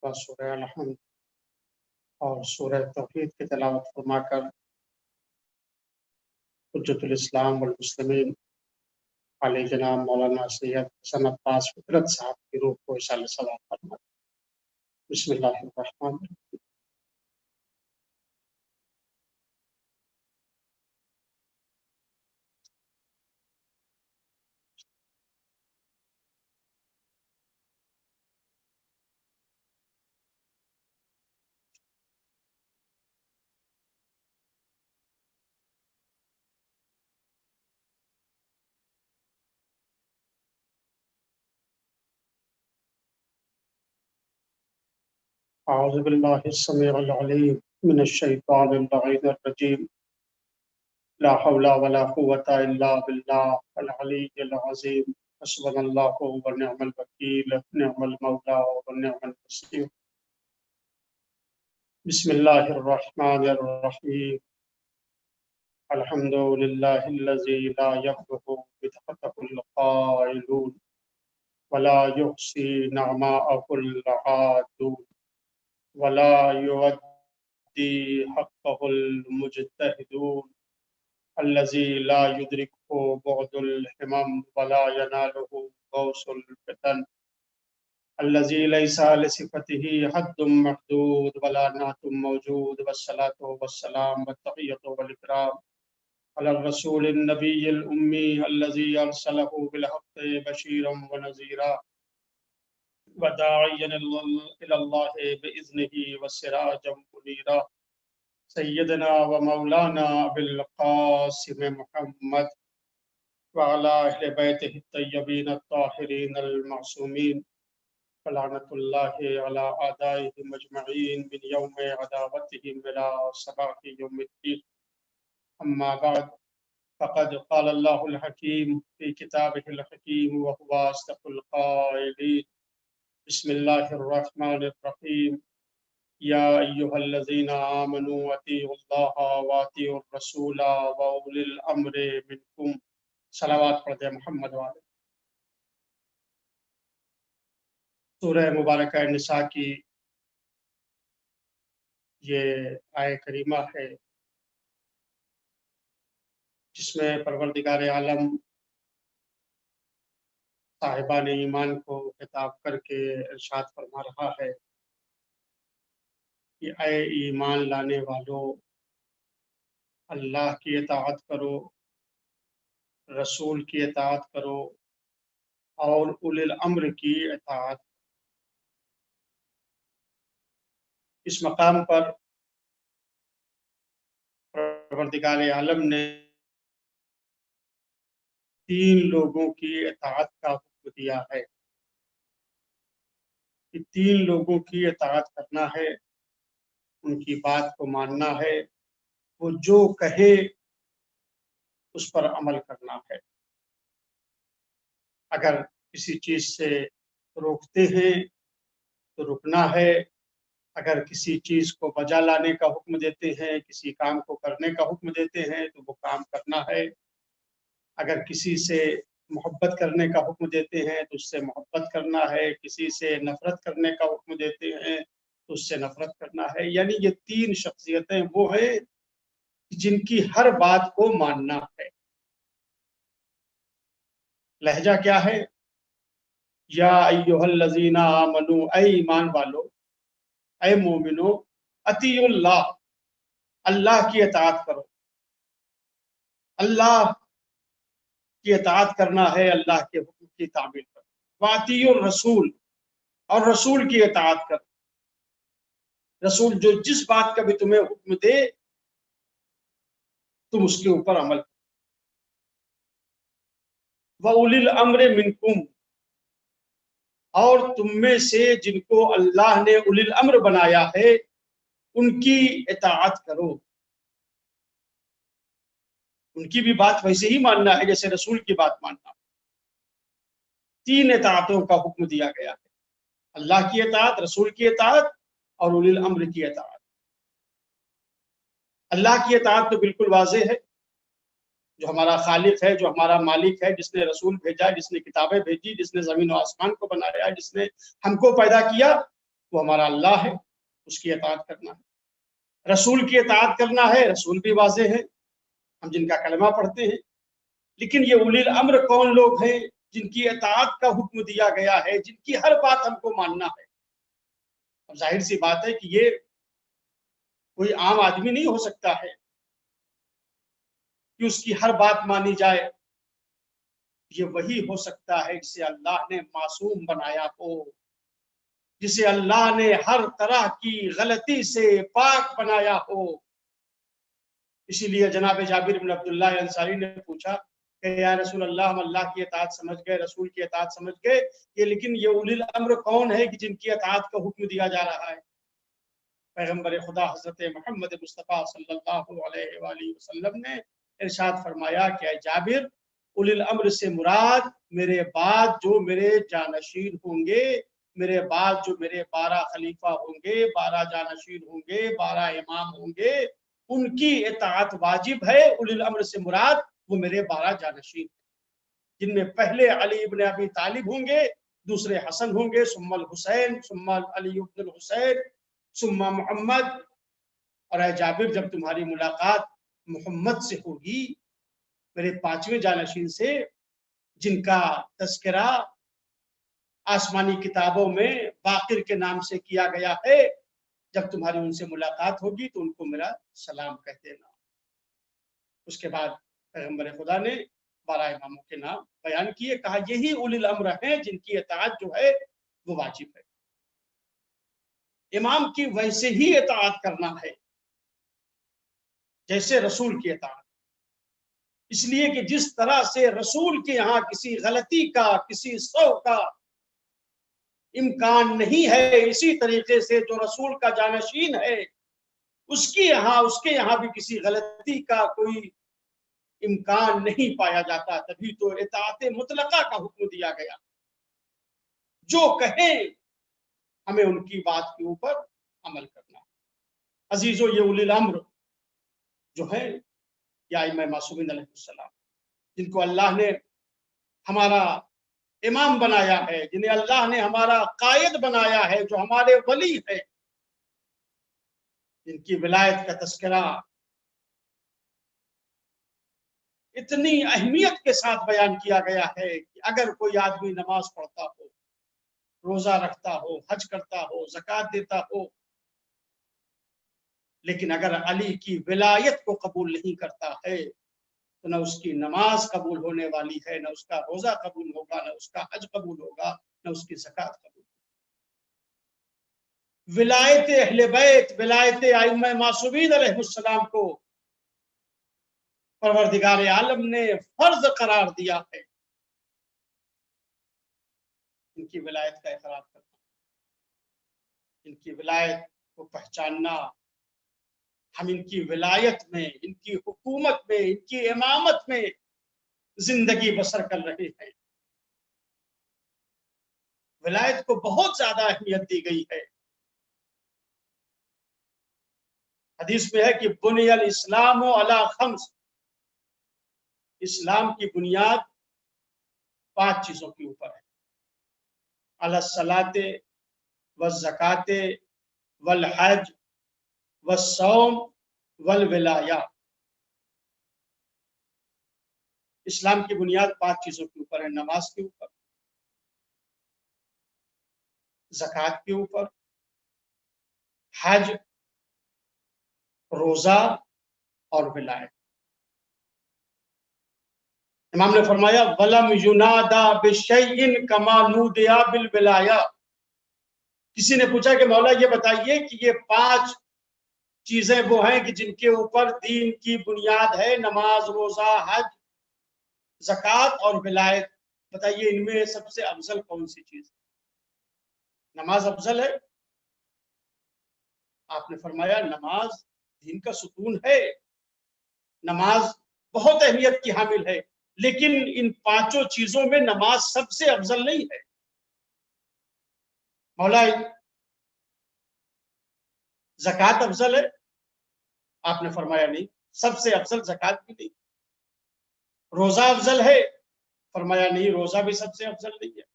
و سورہ الحمد اور سورہ توحید کی تلاوت فرما کر حجت الاسلام والمسلمین علی جناب مولانا سید حسن عباس فطرت صاحب کی روح کو اصال ثواب فرمائے۔ بسم اللہ الرحمن الرحیم۔ اعوذ باللہ السمیع العلیم من الشیطان اللعین الرجیم، لا حول ولا قوة الا باللہ العلی العظیم، حسبنا اللہ ونعم الوکیل، نعم المولا ونعم النصیر۔ بسم اللہ الرحمن الرحیم۔ الحمد للہ الذی لا یبلغ بدقته القائلون ولا یحصی نعماءه العادون ولا یؤدی حقه المجتہدون الذی لا یدرکه بعد الہمم ولا ینالہ غوث الفتن الذی لیس لصفته حد محدود ولا نعت موجود، والصلاة والسلام والتحیۃ والاکرام علی الرسول النبی الأمی الذی ارسلہ بالحق بشیرا ونذیرا وداعیا الی اللہ بإذنہ وسراجا منیرا، سیدنا و مولانا ابی القاسم محمد وعلی اہل بیتہ الطیبین الطاہرین المعصومین، فلعنۃ اللہ علی اعدائہم اجمعین من یوم عداوتہم الی صباح یوم الدین۔ اما بعد، فقد قال اللہ الحکیم فی کتابہ الحکیم وهو اصدق القائلین۔ بسم اللہ الرحمن الرحیم۔ یا ایہا الذین آمنوا اطیعوا اللہ واطیعوا الرسول واولی الامر منکم۔ صلوات پڑھتے ہیں محمد والے۔ سورہ مبارکہ نساء کی یہ آیہ کریمہ ہے جس میں پروردگار عالم صاحبان ایمان کو خطاب کر کے ارشاد فرما رہا ہے کہ اے ایمان لانے والو، اللہ کی اطاعت کرو، رسول کی اطاعت کرو اور اولی الامر کی اطاعت۔ اس مقام پر پروردگار عالم نے تین لوگوں کی اطاعت کا حکم دیا ہے کہ تین لوگوں کی اطاعت کرنا ہے، ان کی بات کو ماننا ہے، وہ جو کہے اس پر عمل کرنا ہے۔ اگر کسی چیز سے روکتے ہیں تو رکنا ہے، اگر کسی چیز کو بجا لانے کا حکم دیتے ہیں، کسی کام کو کرنے کا حکم دیتے ہیں تو وہ کام کرنا ہے، اگر کسی سے محبت کرنے کا حکم دیتے ہیں تو اس سے محبت کرنا ہے، کسی سے نفرت کرنے کا حکم دیتے ہیں تو اس سے نفرت کرنا ہے۔ یعنی یہ تین شخصیتیں وہ ہیں جن کی ہر بات کو ماننا ہے۔ لہجہ کیا ہے؟ یا ایہا الذین آمنو، اے ایمان والو، اے مومنو، اطیعوا اللہ، اللہ کی اطاعت کرو۔ اللہ کی اطاعت کرنا ہے، اللہ کے حکم کی تعمیل کرو۔ واطیعوا الرسول، اور رسول کی اطاعت کرو۔ رسول جو جس بات کا بھی تمہیں حکم دے تم اس کے اوپر عمل کرو۔ وَأُولِي الْأَمْرِ مِنْكُمْ، اور تم میں سے جن کو اللہ نے اولی الامر بنایا ہے ان کی اطاعت کرو۔ ان کی بھی بات ویسے ہی ماننا ہے جیسے رسول کی بات ماننا۔ تین اطاعتوں کا حکم دیا گیا ہے، اللہ کی اطاعت، رسول کی اطاعت اور اولی الامر کی اطاعت۔ اللہ کی اطاعت تو بالکل واضح ہے، جو ہمارا خالق ہے، جو ہمارا مالک ہے، جس نے رسول بھیجا، جس نے کتابیں بھیجی، جس نے زمین و آسمان کو بنایا، جس نے ہم کو پیدا کیا، وہ ہمارا اللہ ہے، اس کی اطاعت کرنا ہے، رسول کی اطاعت کرنا ہے، رسول بھی واضح ہے ہم جن کا کلمہ پڑھتے ہیں، لیکن یہ اولی الامر کون لوگ ہیں جن کی اطاعت کا حکم دیا گیا ہے، جن کی ہر بات ہم کو ماننا ہے؟ اب ظاہر سی بات ہے کہ یہ کوئی عام آدمی نہیں ہو سکتا ہے کہ اس کی ہر بات مانی جائے، یہ وہی ہو سکتا ہے جسے اللہ نے معصوم بنایا ہو، جسے اللہ نے ہر طرح کی غلطی سے پاک بنایا ہو۔ اسی لیے جناب جابر بن عبداللہ انصاری نے پوچھا کہ یا رسول اللہ، ہم اللہ کی اطاعت سمجھ گئے، رسول کی اطاعت سمجھ گئے، لیکن یہ اولی الامر کون ہے کہ جن کی اطاعت کا حکم دیا جا رہا ہے؟ پیغمبر خدا حضرت محمد مصطفیٰ صلی اللہ علیہ وآلہ وسلم نے ارشاد فرمایا کہ اے جابر، اولی الامر سے مراد میرے بعد جو میرے جانشین ہوں گے، میرے بعد جو میرے 12 خلیفہ ہوں گے، 12 جانشین ہوں گے، 12 امام ہوں گے، ان کی اطاعت واجب ہے۔ اولی الامر سے مراد وہ میرے 12 جانشین، جن میں پہلے علی ابن ابی طالب ہوں گے، دوسرے حسن ہوں گے، ثم الحسین، ثم علی ابن الحسین، ثم محمد۔ اور اے جابر، جب تمہاری ملاقات محمد سے ہوگی، میرے 5ویں جانشین سے، جن کا تذکرہ آسمانی کتابوں میں باقر کے نام سے کیا گیا ہے، جب تمہاری ان سے ملاقات ہوگی تو ان کو میرا سلام کہہ دینا۔ اس کے بعد پیغمبر خدا نے 12 اماموں کے نام بیان کیے، کہا یہی اولی الامر ہیں جن کی اطاعت جو ہے وہ واجب ہے۔ امام کی ویسے ہی اطاعت کرنا ہے جیسے رسول کی اطاعت، اس لیے کہ جس طرح سے رسول کے یہاں کسی غلطی کا، کسی سو کا امکان نہیں ہے، اسی طریقے سے جو رسول کا جانشین ہے اس کے یہاں بھی کسی غلطی کا کوئی امکان نہیں پایا جاتا۔ تبھی تو اطاعت مطلقہ کا حکم دیا گیا، جو کہیں ہمیں ان کی بات کے اوپر عمل کرنا ہے۔ عزیزو، یہ اولی الامر جو ہے یا ائمہ معصومین علیہ السلام، جن کو اللہ نے ہمارا امام بنایا ہے، جنہیں اللہ نے ہمارا قائد بنایا ہے، جو ہمارے ولی ہے، جن کی ولایت کا تذکرہ اتنی اہمیت کے ساتھ بیان کیا گیا ہے کہ اگر کوئی آدمی نماز پڑھتا ہو، روزہ رکھتا ہو، حج کرتا ہو، زکوٰۃ دیتا ہو، لیکن اگر علی کی ولایت کو قبول نہیں کرتا ہے تو نہ اس کی نماز قبول ہونے والی ہے، نہ اس کا روزہ قبول ہوگا، نہ اس کا حج قبول ہوگا، نہ اس کی زکوٰۃ قبول ہوگی۔ ولایت اہل بیت، ولایت ائمہ معصومین علیہ السلام کو پروردگار عالم نے فرض قرار دیا ہے، ان کی ولایت کا اقرار کرنا، ان کی ولایت کو پہچاننا۔ ہم ان کی ولایت میں، ان کی حکومت میں، ان کی امامت میں زندگی بسر کر رہے ہیں۔ ولایت کو بہت زیادہ اہمیت دی گئی ہے۔ حدیث میں ہے کہ بنی الاسلام علی خمس، اسلام کی بنیاد 5 چیزوں کے اوپر ہے: علی الصلاۃ والزکوٰۃ والحج والصوم والولایہ۔ اسلام کی بنیاد 5 چیزوں کے اوپر ہے: نماز کے اوپر، زکوٰۃ کے اوپر، حج، روزہ اور ولایت۔ امام نے فرمایا وَلَمْ يُنَادَى بِشَيْءٍ كَمَا نُودِيَ بِالْوِلَایَةِ۔ کسی نے پوچھا کہ مولا یہ بتائیے کہ یہ 5 چیزیں وہ ہیں کہ جن کے اوپر دین کی بنیاد ہے: نماز، روزہ، حج، زکوٰۃ اور ولایت، بتائیے ان میں سب سے افضل کون سی چیز ہے؟ نماز افضل ہے؟ آپ نے فرمایا نماز دین کا ستون ہے، نماز بہت اہمیت کی حامل ہے، لیکن ان 5 چیزوں میں نماز سب سے افضل نہیں ہے۔ مولا زکوٰۃ افضل ہے؟ آپ نے فرمایا نہیں، سب سے افضل زکوٰۃ بھی نہیں۔ روزہ افضل ہے؟ فرمایا نہیں، روزہ بھی سب سے افضل نہیں ہے۔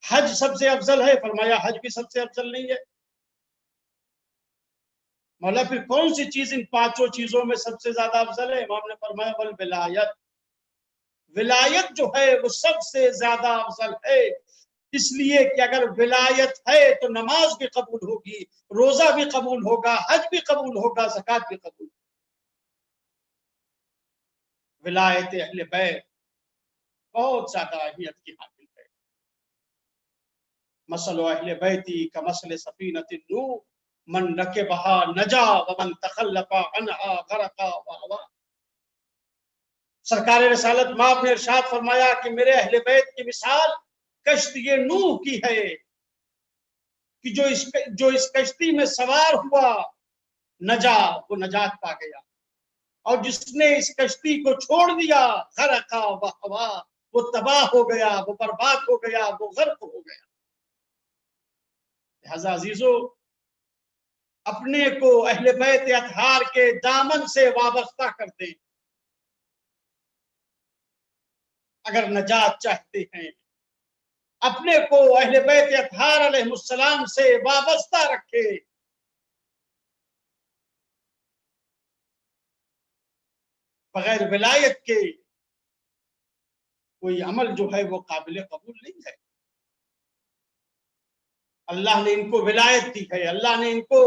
حج سب سے افضل ہے؟ فرمایا حج بھی سب سے افضل نہیں ہے۔ مولا پھر کون سی چیز ان پانچوں چیزوں میں سب سے زیادہ افضل ہے؟ امام نے فرمایا والولایت، ولایت جو ہے وہ سب سے زیادہ افضل ہے، اس لیے کہ اگر ولایت ہے تو نماز بھی قبول ہوگی، روزہ بھی قبول ہوگا، حج بھی قبول ہوگا، زکوٰۃ بھی قبول ہوگی۔ ولایت اہل بیت بہت زیادہ اہمیت کی حامل ہے۔ مثل اہل بیتی کمثل سفینۃ النوح من رکبها نجا ومن تخلف عنها غرق وهوى۔ سرکار رسالت مآب نے ارشاد فرمایا کہ میرے اہل بیت کی مثال کشتی نوح کی ہے، کہ جو اس کشتی میں سوار ہوا نجا، وہ نجات پا گیا، اور جس نے اس کشتی کو چھوڑ دیا غرق وہوى، وہ تباہ ہو گیا، وہ برباد ہو گیا، وہ غرق ہو گیا۔ لہذا عزیزو، اپنے کو اہل بیت اطہار کے دامن سے وابستہ کر دیں اگر نجات چاہتے ہیں، اپنے کو اہل بیت اطہار علیہ السلام سے وابستہ رکھے۔ بغیر ولایت کے کوئی عمل جو ہے وہ قابل قبول نہیں ہے۔ اللہ نے ان کو ولایت دی ہے، اللہ نے ان کو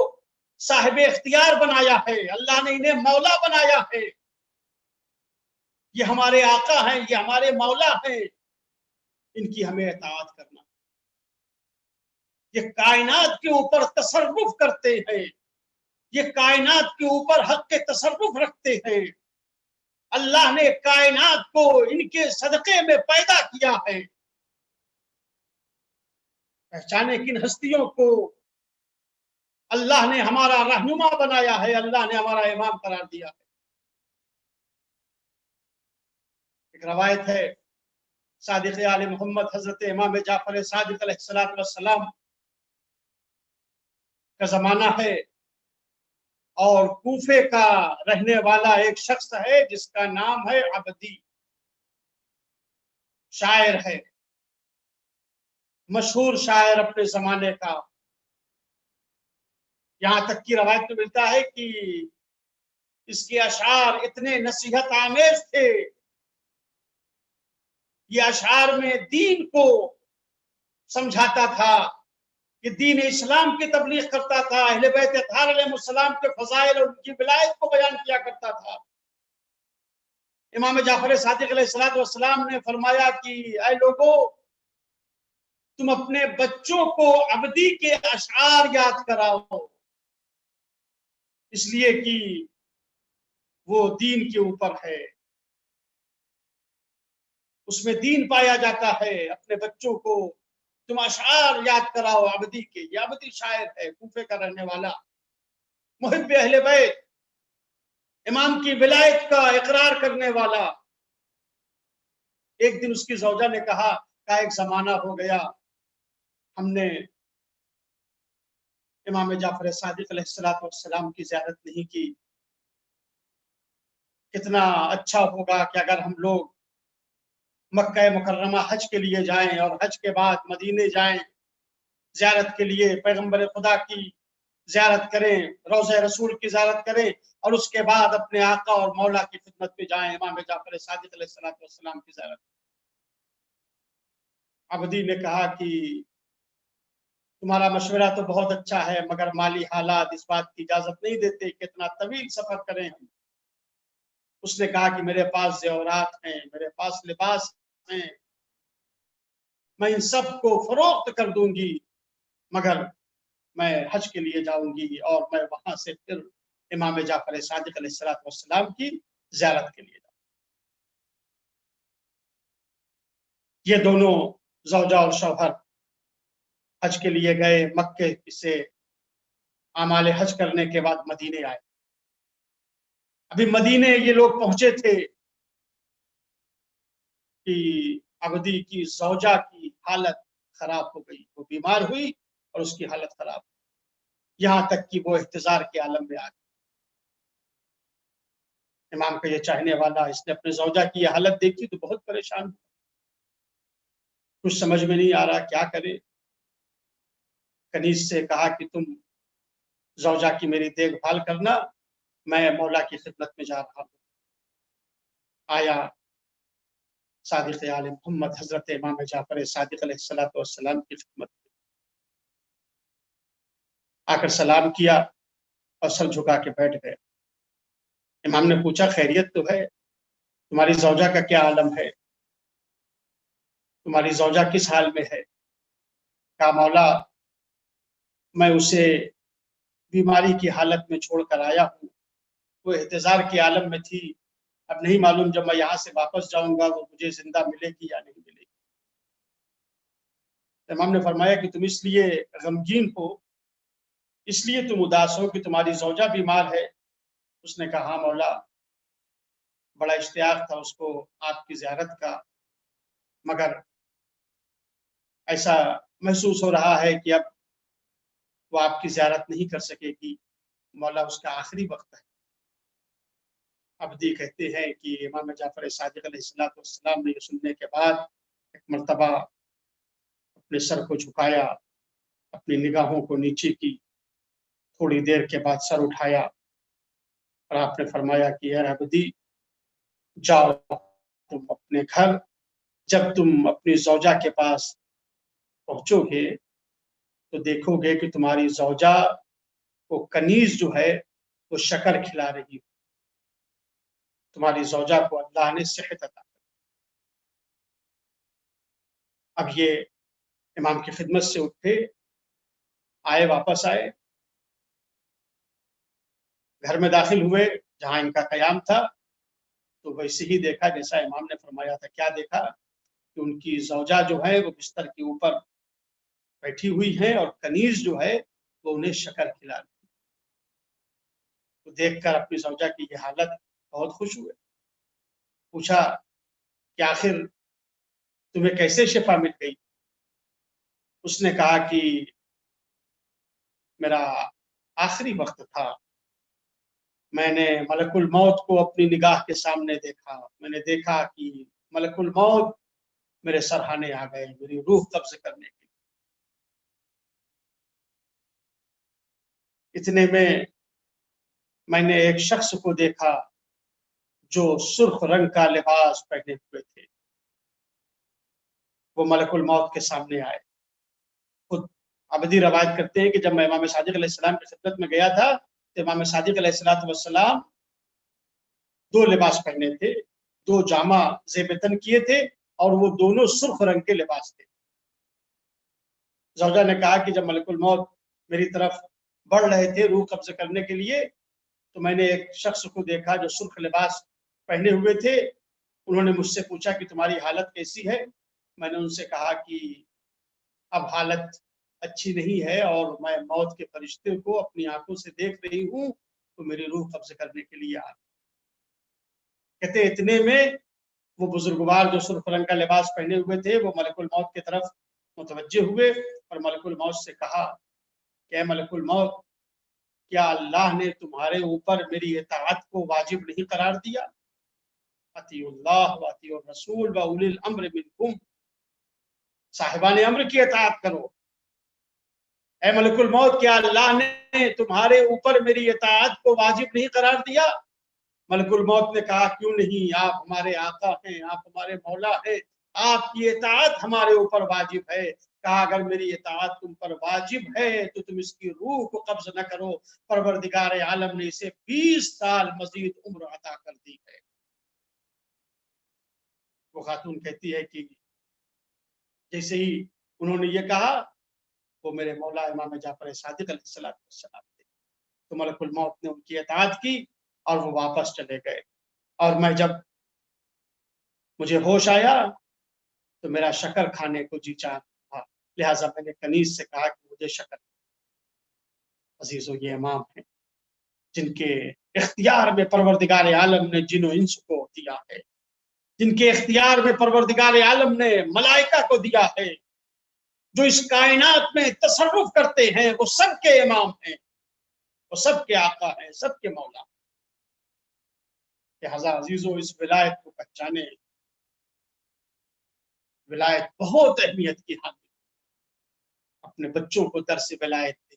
صاحب اختیار بنایا ہے، اللہ نے انہیں مولا بنایا ہے، یہ ہمارے آقا ہیں، یہ ہمارے مولا ہیں، ان کی ہمیں اطاعت کرنا۔ یہ کائنات کے اوپر تصرف کرتے ہیں، یہ کائنات کے اوپر حق کے تصرف رکھتے ہیں۔ اللہ نے کائنات کو ان کے صدقے میں پیدا کیا ہے۔ پہچانے کن ہستیوں کو اللہ نے ہمارا رہنما بنایا ہے، اللہ نے ہمارا امام قرار دیا ہے۔ ایک روایت ہے، صادق آل محمد حضرت امام جعفر صادق علیہ السلام کا زمانہ ہے، اور کوفے کا رہنے والا ایک شخص ہے جس کا نام ہے عبدی، شاعر ہے، مشہور شاعر اپنے زمانے کا۔ یہاں تک کی روایت میں ملتا ہے کہ اس کے اشعار اتنے نصیحت آمیز تھے، یہ اشعار میں دین کو سمجھاتا تھا، کہ دین اسلام کی تبلیغ کرتا تھا، اہل بیت اطہار علیہ السلام کے فضائل اور ان کی ولایت کو بیان کیا کرتا تھا۔ امام جعفر صادق علیہ السلام نے فرمایا کہ اے لوگو، تم اپنے بچوں کو عبدی کے اشعار یاد کراؤ، اس لیے کہ وہ دین کے اوپر ہے، اس میں دین پایا جاتا ہے۔ اپنے بچوں کو تم اشعار یاد کراؤ عبدی کے۔ یہ عبدی شاعر ہے، کوفے کا رہنے والا، محب اہل بیت، امام کی ولایت کا اقرار کرنے والا۔ ایک دن اس کی زوجہ نے کہا کہ ایک زمانہ ہو گیا ہم نے امام جعفر صادق علیہ السلام کی زیارت نہیں کی، کتنا اچھا ہوگا کہ اگر ہم لوگ مکہ مکرمہ حج کے لیے جائیں، اور حج کے بعد مدینے جائیں، زیارت کے لیے پیغمبر خدا کی زیارت کریں، روضہ رسول کی زیارت کریں، اور اس کے بعد اپنے آقا اور مولا کی خدمت میں جائیں، امام جعفر صادق علیہ السلام کی زیارت۔ عبدی نے کہا کہ تمہارا مشورہ تو بہت اچھا ہے، مگر مالی حالات اس بات کی اجازت نہیں دیتے کہ اتنا طویل سفر کریں ہم۔ اس نے کہا کہ میرے پاس زیورات ہیں، میرے پاس لباس ہیں، میں ان سب کو فروخت کر دوں گی، مگر میں حج کے لیے جاؤں گی، اور میں وہاں سے پھر امام جعفر صادق علیہ السلام کی زیارت کے لیے جاؤں۔ یہ دونوں زوجہ اور شوہر حج کے لیے گئے، مکے سے اعمال حج کرنے کے بعد مدینے آئے۔ ابھی مدینے یہ لوگ پہنچے تھے کہ عبدی کی زوجہ کی حالت خراب ہو گئی، وہ بیمار ہوئی اور اس کی حالت خراب ہوئی، یہاں تک کہ وہ احتضار کے عالم میں آ گئی۔ امام کا یہ چاہنے والا، اس نے اپنے زوجہ کی یہ حالت دیکھی تو بہت پریشان ہوا، کچھ سمجھ میں نہیں آ رہا کیا کرے۔ کنیز سے کہا کہ تم زوجہ کی میری دیکھ بھال کرنا، میں مولا کی خدمت میں جا رہا ہوں۔ آیا صادق آل محمد حضرت امام جعفر صادق علیہ السلام کی خدمت میں آ کر سلام کیا اور سر جھکا کے بیٹھ گئے۔ امام نے پوچھا خیریت تو ہے؟ تمہاری زوجہ کا کیا عالم ہے؟ تمہاری زوجہ کس حال میں ہے؟ کہا مولا میں اسے بیماری کی حالت میں چھوڑ کر آیا ہوں، وہ احتضار کے عالم میں تھی، اب نہیں معلوم جب میں یہاں سے واپس جاؤں گا وہ مجھے زندہ ملے گی یا نہیں ملے گی۔ امام نے فرمایا کہ تم اس لیے غمگین ہو، اس لیے تم اداس ہو کہ تمہاری زوجہ بیمار ہے؟ اس نے کہا ہاں مولا، بڑا اشتیاق تھا اس کو آپ کی زیارت کا، مگر ایسا محسوس ہو رہا ہے کہ اب وہ آپ کی زیارت نہیں کر سکے گی، مولا اس کا آخری وقت ہے۔ ابدی کہتے ہیں کہ امام جعفر صادق علیہ السلام نے یہ سننے کے بعد ایک مرتبہ اپنے سر کو جھکایا، اپنی نگاہوں کو نیچے کی، تھوڑی دیر کے بعد سر اٹھایا اور آپ نے فرمایا کہ اے ابدی جاؤ تم اپنے گھر، جب تم اپنی زوجہ کے پاس پہنچو گے تو دیکھو گے کہ تمہاری زوجہ کو کنیز جو ہے وہ شکر کھلا رہی ہے، تمہاری زوجہ کو اللہ نے صحت عطا کی۔ اب یہ امام کی خدمت سے اٹھے، آئے، واپس آئے، گھر میں داخل ہوئے جہاں ان کا قیام تھا، تو ویسے ہی دیکھا جیسا امام نے فرمایا تھا۔ کیا دیکھا؟ کہ ان کی زوجہ جو ہے وہ بستر کے اوپر بیٹھی ہوئی ہے اور کنیز جو ہے وہ انہیں شکر کھلا رہی ہے۔ تو دیکھ کر اپنی زوجہ کی یہ حالت بہت خوش ہوئے، پوچھا کہ آخر تمہیں کیسے شفا مل گئی؟ اس نے کہا کہ میرا آخری وقت تھا، میں نے ملک الموت کو اپنی نگاہ کے سامنے دیکھا، میں نے دیکھا کہ ملک الموت میرے سرہانے آ گئے میری روح قبض کرنے کے لیے۔ اتنے میں نے ایک شخص کو دیکھا جو سرخ رنگ کا لباس پہنے ہوئے تھے، وہ ملک الموت کے سامنے آئے۔ خود ابدی روایت کرتے ہیں کہ جب میں امام صادق علیہ السلام کی خدمت میں گیا تھا تو امام صادق علیہ السلام 2 لباس پہنے تھے، 2 جامہ زیب تن کیے تھے اور وہ دونوں سرخ رنگ کے لباس تھے۔ زوجہ نے کہا کہ جب ملک الموت میری طرف بڑھ رہے تھے روح قبض کرنے کے لیے تو میں نے ایک شخص کو دیکھا جو سرخ لباس پہنے ہوئے تھے، انہوں نے مجھ سے پوچھا کہ تمہاری حالت کیسی ہے؟ میں نے ان سے کہا کہ اب حالت اچھی نہیں ہے اور میں موت کے فرشتے کو اپنی آنکھوں سے دیکھ رہی ہوں تو میری روح قبض کرنے کے لیے آ۔ کہتے اتنے میں وہ بزرگوار جو سرخ رنگ کا لباس پہنے ہوئے تھے وہ ملک الموت کی طرف متوجہ ہوئے اور ملک الموت سے کہا کہ اے ملک الموت، کیا اللہ نے تمہارے اوپر میری اطاعت کو واجب نہیں قرار دیا؟ اطیعوا اللہ و اطیعوا الرسول و اولی الامر منکم، صاحبان امر کی اطاعت کرو۔ اے ملک الموت، کیا اللہ نے تمہارے اوپر میری اطاعت کو واجب نہیں قرار دیا؟ ملک الموت نے کہا کیوں نہیں، آپ ہمارے آقا ہیں، آپ ہمارے مولا ہیں، آپ کی اطاعت ہمارے اوپر واجب ہے۔ کہا اگر میری اطاعت تم پر واجب ہے تو تم اس کی روح کو قبض نہ کرو، پروردگار عالم نے اسے 20 سال مزید عمر عطا کر دی ہے۔ وہ خاتون کہتی ہے کہ جیسے ہی انہوں نے یہ کہا وہ میرے مولا امام جعفر صادق علیہ السلام تھے، تو ملک الموت نے ان کی اطاعت کی اور وہ واپس چلے گئے۔ اور میں جب مجھے ہوش آیا تو میرا شکر کھانے کو جی چاہ تھا، لہٰذا میں نے کنیز سے کہا کہ مجھے شکر۔ عزیزو یہ امام ہیں جن کے اختیار میں پروردگار عالم نے جن و انس کو دیا ہے، جن کے اختیار میں پروردگار عالم نے ملائکہ کو دیا ہے، جو اس کائنات میں تصرف کرتے ہیں، وہ سب کے امام ہیں، وہ سب کے آقا ہیں، سب کے مولا۔ لہٰذا عزیزو اس ولایت کو پہچانے، ولایت بہت اہمیت کی حامل، اپنے بچوں کو درس ولایت دے،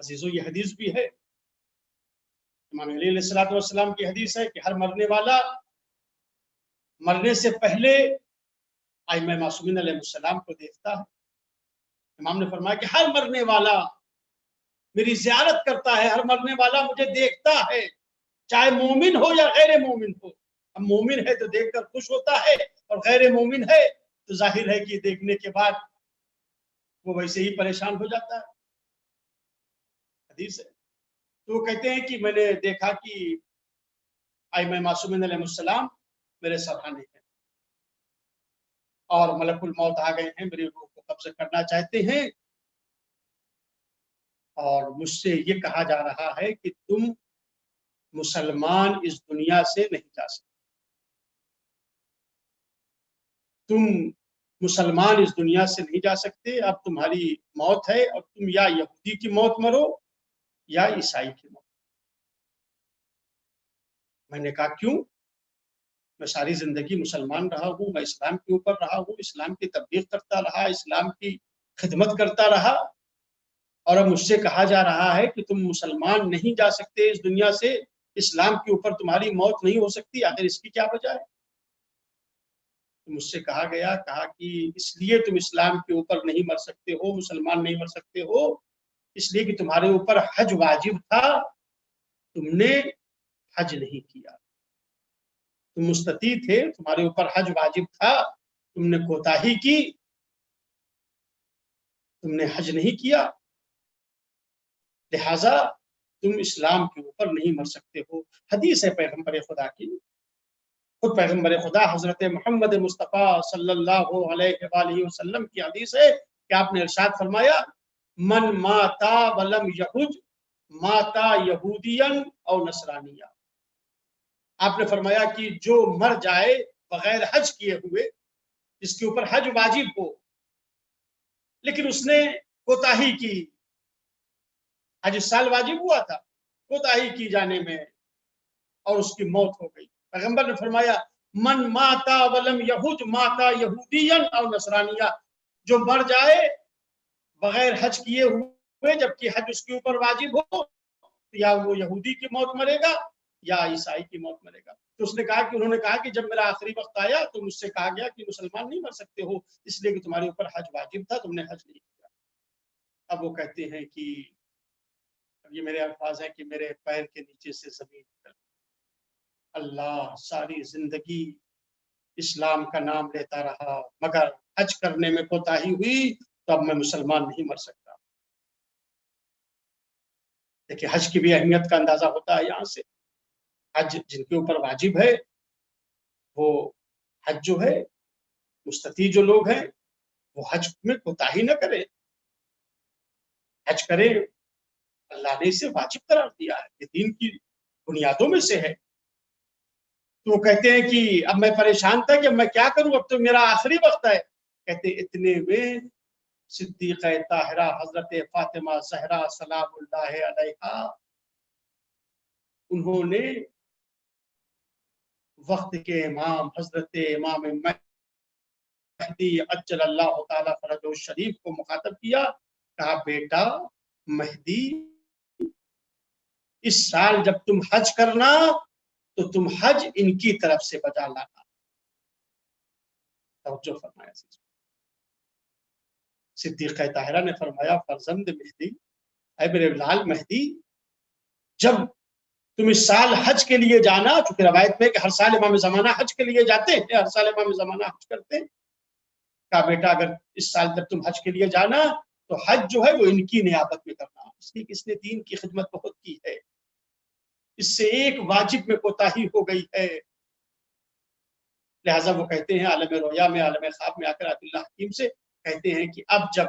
عزیزو یہ حدیث بھی ہے، امام علی علیہ الصلوۃ والسلام کی حدیث ہے کہ ہر مرنے والا مرنے سے پہلے ائمہ معصومین علیہ السلام کو دیکھتا ہے۔ امام نے فرمایا کہ ہر مرنے والا میری زیارت کرتا ہے، ہر مرنے والا مجھے دیکھتا ہے، چاہے مومن ہو یا غیر مومن ہو۔ اب مومن ہے تو دیکھ کر خوش ہوتا ہے، اور غیر مومن ہے تو ظاہر ہے کہ دیکھنے کے بعد وہ ویسے ہی پریشان ہو جاتا ہے۔ حدیث ہے۔ تو وہ کہتے ہیں کہ میں نے دیکھا کہ ائمہ معصومین علیہ السلام میرے سرحانے ہیں، اور ملک الموت آ گئے ہیں، میری روح کو قبضہ کرنا چاہتے ہیں، اور مجھ سے یہ کہا جا رہا ہے کہ تم مسلمان اس دنیا سے نہیں جا سکتے، تم مسلمان اس دنیا سے نہیں جا سکتے، اب تمہاری موت ہے، اور تم یا یہودی کی موت مرو یا عیسائی کی موت۔ میں نے کہا کیوں؟ میں ساری زندگی مسلمان رہا ہوں، میں اسلام کے اوپر رہا ہوں، اسلام کی تبلیغ کرتا رہا، اسلام کی خدمت کرتا رہا، اور اب مجھ سے کہا جا رہا ہے کہ تم مسلمان نہیں جا سکتے اس دنیا سے، اسلام کے اوپر تمہاری موت نہیں ہو سکتی، آخر اس کی کیا وجہ ہے؟ مجھ سے کہا گیا، کہا کہ اس لیے تم اسلام کے اوپر نہیں مر سکتے ہو، مسلمان نہیں مر سکتے ہو، اس لیے کہ تمہارے اوپر حج واجب تھا، تم نے حج نہیں کیا، تم مستطیع تھے، تمہارے اوپر حج واجب تھا، تم نے کوتاہی کی، تم نے حج نہیں کیا، لہذا تم اسلام کے اوپر نہیں مر سکتے ہو۔ حدیث ہے پیغمبر خدا کی، خود پیغمبر خدا حضرت محمد مصطفیٰ صلی اللہ علیہ وآلہ وسلم کی حدیث ہے کہ آپ نے ارشاد فرمایا، من ماتا ولم یحج ماتا یہودین او نصرانیہ۔ آپ نے فرمایا کہ جو مر جائے بغیر حج کیے ہوئے، جس کے اوپر حج واجب ہو لیکن اس نے کوتاہی کی، حج اس سال واجب ہوا تھا، کوتاہی کی جانے میں اور اس کی موت ہو گئی، پیغمبر نے فرمایا من ماتا ولم یحج ماتا یہودین او نصرانیہ، جو مر جائے بغیر حج کیے ہوئے جبکہ حج اس کے اوپر واجب ہو، یا وہ یہودی کی موت مرے گا یا عیسائی کی موت مرے گا۔ تو اس نے کہا کہ انہوں نے کہا کہ جب میرا آخری وقت آیا تو مجھ سے کہا گیا کہ مسلمان نہیں مر سکتے ہو، اس لیے کہ تمہارے اوپر حج واجب تھا، تم نے حج نہیں کیا۔ اب وہ کہتے ہیں کہ یہ میرے الفاظ ہیں کہ میرے پیر کے نیچے سے زمین نکل، اللہ ساری زندگی اسلام کا نام لیتا رہا، مگر حج کرنے میں کوتاہی ہوئی تو اب میں مسلمان نہیں مر سکتا۔ دیکھیے حج کی بھی اہمیت کا اندازہ ہوتا ہے یہاں سے۔ حج جن کے اوپر واجب ہے وہ حج جو ہے، مستطیع جو لوگ ہیں وہ حج میں کوتاہی نہ کریں، حج کریں، اللہ نے اسے واجب قرار دیا ہے، یہ دین کی بنیادوں میں سے ہے۔ تو وہ کہتے ہیں کہ اب میں پریشان تھا کہ اب میں کیا کروں، اب تو میرا آخری وقت ہے۔ کہتے اتنے میں صدیقہ طاہرہ حضرت فاطمہ زہرا سلام اللہ علیہا، انہوں نے وقت کے امام حضرت امام مہدی عجل اللہ تعالی فرجہ الشریف کو مخاطب کیا، کہا بیٹا مہدی، اس سال جب تم حج کرنا تو تم حج ان کی طرف سے بجا لانا۔ توجہ فرمایا صدیقہ طاہرہ نے فرمایا فرزند مہدی، اے میرے لال مہدی، جب تم اس سال حج کے لیے جانا، چونکہ روایت میں کہ ہر سال امام زمانہ حج کے لیے جاتے ہیں، ہر سال امام زمانہ حج کرتے ہیں، کہا بیٹا اگر اس سال جب تم حج کے لیے جانا تو حج جو ہے وہ ان کی نیابت میں کرنا، اس لیے کہ اس نے دین کی خدمت بہت کی ہے، اس سے ایک واجب میں کوتاہی ہو گئی ہے، لہٰذا وہ کہتے ہیں عالم رویا میں، عالم خواب میں آ کر عبد اللہ حکیم سے کہتے ہیں کہ اب جب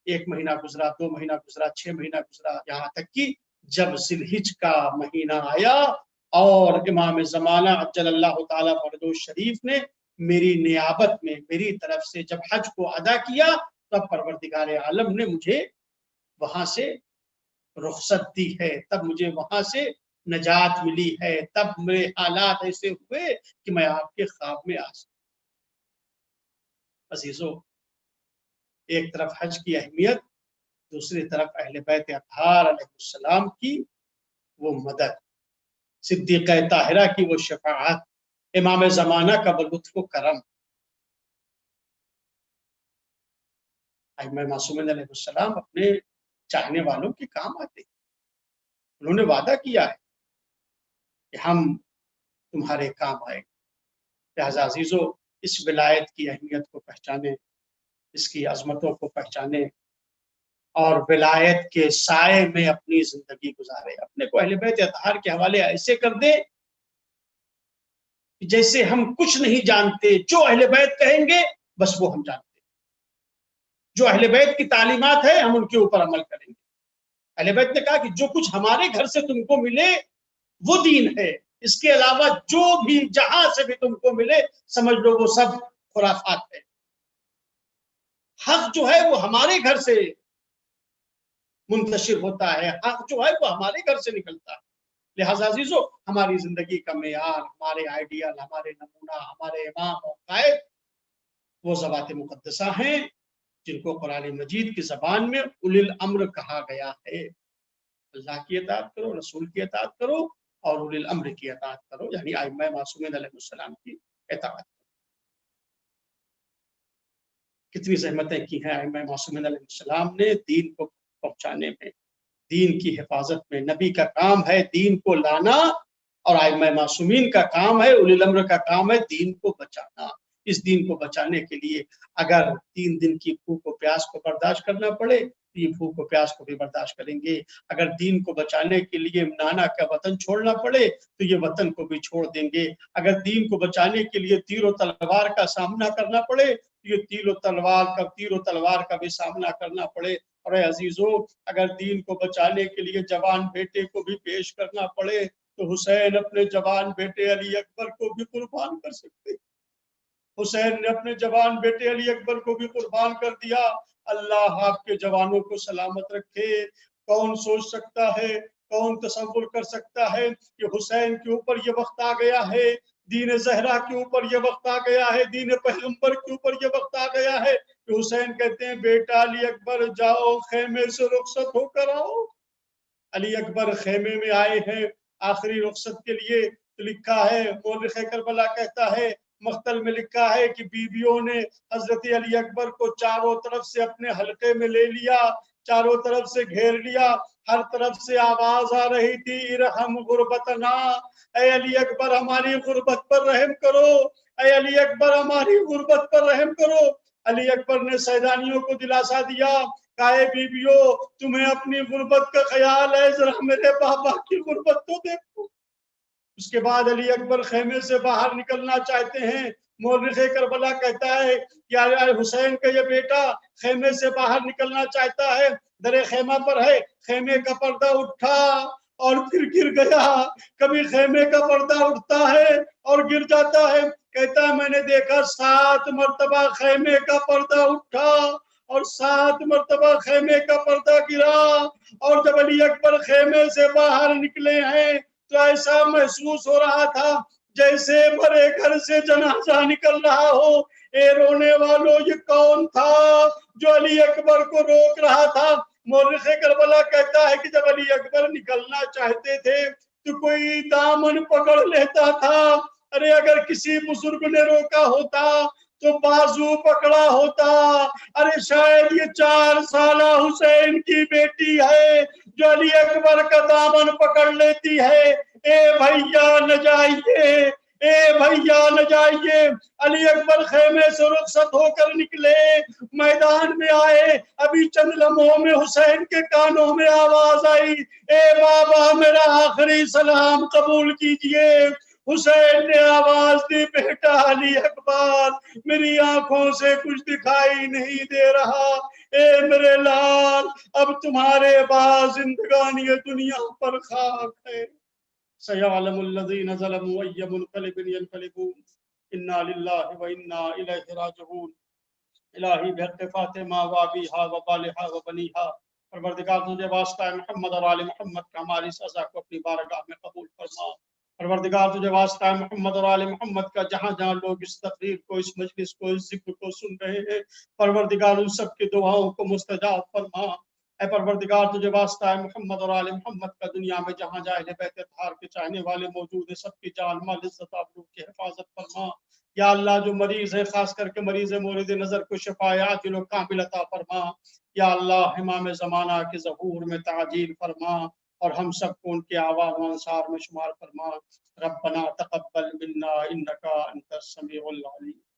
1 مہینہ گزرا، 2 مہینہ گزرا، 6 مہینہ گزرا، یہاں تک کہ جب ذی الحج کا مہینہ آیا اور امام زمانہ عجل اللہ تعالیٰ فرجہ الشریف نے میری نیابت میں میری طرف سے جب حج کو ادا کیا، تب پروردگار عالم نے مجھے وہاں سے رخصت دی ہے، تب مجھے وہاں سے نجات ملی ہے، تب میرے حالات ایسے ہوئے کہ میں آپ کے خواب میں آ سکتا۔ عزیزو، ایک طرف حج کی اہمیت دوسری طرف اہل بیت اطہار علیہ السلام کی وہ مدد، صدیقہ طاہرہ کی وہ شفاعت، امام زمانہ کا وہ لطف و کرم۔ ائمہ معصومین علیہ السلام اپنے چاہنے والوں کے کام آتے ہیں۔ انہوں نے وعدہ کیا ہے کہ ہم تمہارے کام آئیں گے۔ لہذا عزیزو، اس ولایت کی اہمیت کو پہچانیں، اس کی عظمتوں کو پہچانیں، اور ولایت کے سائے میں اپنی زندگی گزارے۔ اپنے کو اہل بیت اطہار کے حوالے ایسے کر دے جیسے ہم کچھ نہیں جانتے، جو اہل بیت کہیں گے بس وہ ہم جانتے ہیں، جو اہل بیت کی تعلیمات ہے ہم ان کے اوپر عمل کریں گے۔ اہل بیت نے کہا کہ جو کچھ ہمارے گھر سے تم کو ملے وہ دین ہے، اس کے علاوہ جو بھی جہاں سے بھی تم کو ملے سمجھ لو وہ سب خرافات ہے۔ حق جو ہے وہ ہمارے گھر سے منتشر ہوتا ہے، حق جو ہے وہ ہمارے گھر سے نکلتا ہے۔ لہذا عزیزو، ہماری زندگی کا معیار، ہمارے آئیڈیل، ہمارے نمونہ، ہمارے امام اور قائد وہ ذوات مقدسہ ہیں جن کو قرآن مجید کی زبان میں اولی الامر کہا گیا ہے۔ اللہ کی اطاعت کرو، رسول کی اطاعت کرو، اور اولی الامر کی اطاعت کرو، یعنی ائمہ معصومین علیہ السلام کی اطاعت کرو۔ کتنی زحمتیں کی ہیں ائمہ معصومین علیہ السلام نے دین کو پہنچانے میں، دین کی حفاظت میں۔ نبی کا کام ہے دین کو لانا، اور ائمہ معصومین کا کام ہے، اولی الامر کا کام ہے دین کو بچانا۔ اس دین کو بچانے کے لیے اگر 3 دن کی بھوک و پیاس کو برداشت کرنا پڑے تو یہ بھوک و پیاس کو بھی برداشت کریں گے۔ اگر دین کو بچانے کے لیے نانا کا وطن چھوڑنا پڑے تو یہ وطن کو بھی چھوڑ دیں گے۔ اگر دین کو بچانے کے لیے تیر و تلوار کا سامنا کرنا پڑے تو یہ تیر و تلوار کا بھی سامنا کرنا پڑے۔ اور اے عزیزو، اگر دین کو بچانے کے لیے جوان بیٹے کو بھی پیش کرنا پڑے تو حسین اپنے جوان بیٹے علی اکبر کو بھی قربان کر سکتے۔ حسین نے اپنے جوان بیٹے علی اکبر کو بھی قربان کر دیا۔ اللہ آپ کے جوانوں کو سلامت رکھے۔ کون سوچ سکتا ہے، کون تصور کر سکتا ہے کہ حسین کے اوپر یہ وقت آ گیا ہے، دین زہرا کے اوپر یہ وقت آ گیا ہے، دین پیغمبر کے اوپر یہ وقت آ گیا ہے کہ حسین کہتے ہیں بیٹا علی اکبر جاؤ خیمے سے رخصت ہو کر آؤ۔ علی اکبر خیمے میں آئے ہیں آخری رخصت کے لیے، تو لکھا ہے، مورخ کربلا کہتا ہے، مقتل میں لکھا ہے کہ بیویوں نے حضرت علی اکبر کو چاروں طرف سے اپنے حلقے میں لے لیا، چاروں طرف سے گھیر لیا، ہر طرف سے آواز آ رہی تھی ارحم غربتنا، اے علی اکبر ہماری غربت پر رحم کرو، اے علی اکبر ہماری غربت پر رحم کرو۔ علی اکبر نے سیدانیوں کو دلاسا دیا، کہے بیویو تمہیں اپنی غربت کا خیال ہے، ذرا میرے بابا کی غربت تو دیکھو۔ اس کے بعد علی اکبر خیمے سے باہر نکلنا چاہتے ہیں، مورخ کربلا کہتا ہے کہ حسین کا یہ بیٹا خیمے سے باہر نکلنا چاہتا ہے، در خیمہ پر ہے، خیمے کا پردہ اٹھا اور پھر گر گیا۔ کبھی خیمے کا پردہ اٹھتا ہے اور گر جاتا ہے، کہتا ہے میں نے دیکھا 7 مرتبہ خیمے کا پردہ اٹھا اور 7 مرتبہ خیمے کا پردہ گرا، اور جب علی اکبر خیمے سے باہر نکلے ہیں تو ایسا محسوس ہو رہا تھا جیسے بڑے گھر سے جنازہ نکل رہا ہو۔ اے رونے والوں، یہ کون تھا جو علی اکبر کو روک رہا تھا؟ مورخ کربلا کہتا ہے کہ جب علی اکبر نکلنا چاہتے تھے تو کوئی دامن پکڑ لیتا تھا۔ ارے اگر کسی بزرگ نے روکا ہوتا تو بازو پکڑا ہوتا۔ ارے شاید یہ 4 سالہ حسین کی بیٹی ہے جو علی اکبر کا دامن پکڑ لیتی ہے۔ اے بھیا نہ جائیے، اے بھیا نہ جائیے۔ علی اکبر خیمے سے رخصت ہو کر نکلے، میدان میں آئے، ابھی چند لمحوں میں حسین کے کانوں میں آواز آئی، اے بابا میرا آخری سلام قبول کیجئے۔ حسین نے آواز دی، بیٹا علی اکبر میری آنکھوں سے کچھ دکھائی نہیں دے رہا، اے میرے لال اب تمہارے بعد زندگانی دنیا پر خاک ہے۔ سیعلم الذین ظلموا ای منقلب ینقلبون، انا للہ و انا الیہ راجعون۔ الہی بحق فاطمہ و ابیہا و بالہا و بنیہا، پروردگار تجھے واسطہ محمد اور آل محمد کا ہماری سزا کو اپنی بارگاہ میں قبول فرما۔ پروردگار تجھے واسطہ محمد اور آل محمد کا جہاں جہاں لوگ اس تقریر کو، اس مجلس کو، اس ذکر کو سن رہے ہیں، پروردگار ان سب کی دعاؤں کو مستجاب فرما۔ اے پروردگار تجھے واسطہ ہے محمد اور آل محمد کا دنیا میں جہاں جائے اہل بیت اطہار کے چاہنے والے موجود ہیں، سب کی جان مال عزت آبرو کی حفاظت فرما۔ یا اللہ جو مریض ہے خاص کر کے مریض مورد نظر کو شفا عاجل و کامل عطا فرما۔ یا اللہ امام زمانہ کے ظہور میں تعجیل فرما اور ہم سب کو ان کے آوان و انصار میں شمار فرما۔ ربنا تقبل منا انک انت السمیع العلیم۔